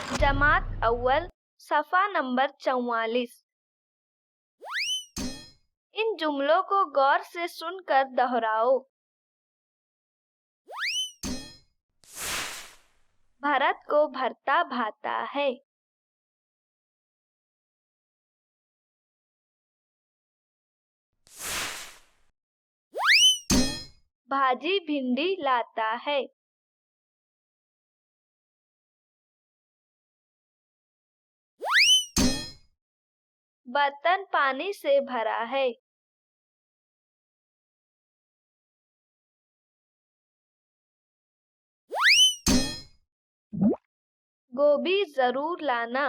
जमात अव्वल सफ़ा नंबर 44। इन जुमलों को गौर से सुनकर दोहराओ। भरत को भरता भाता है। भाजी भिंडी लाता है। बर्तन पानी से भरा है। गोभी जरूर लाना।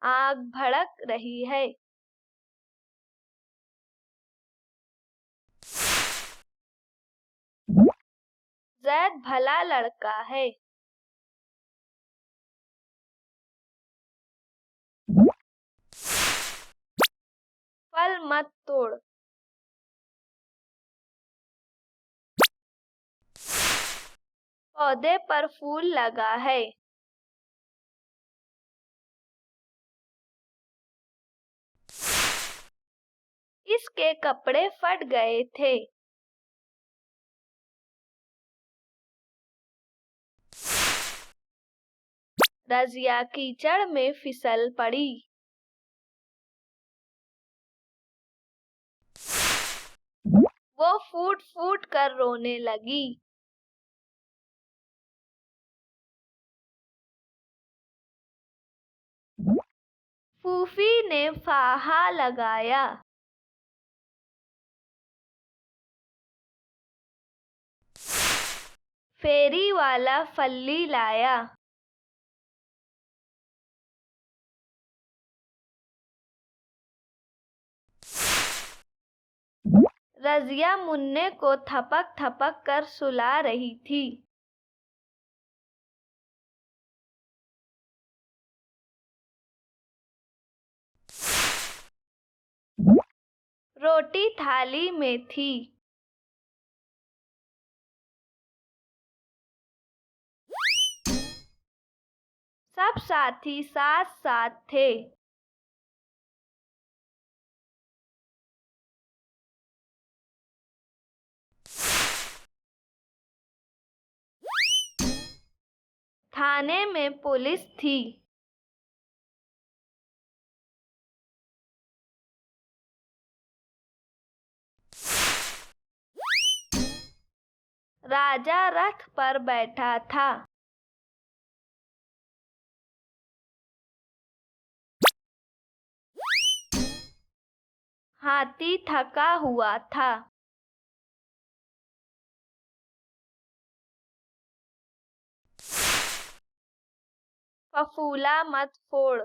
आग भड़क रही है। जैद भला लड़का है। फल मत तोड़। पौधे पर फूल लगा है। इसके कपड़े फट गए थे। रज़िया कीचड़ में फिसल पड़ी। वो फूट फूट कर रोने लगी। फूफी ने फाहा लगाया। फेरी वाला फल्ली लाया। रज़िया मुन्ने को थपक थपक कर सुला रही थी। रोटी थाली में थी। सब साथी साथ साथ थे। थाने में पुलिस थी। राजा रथ पर बैठा था। हाथी थका हुआ था। फफूला मत फोड़।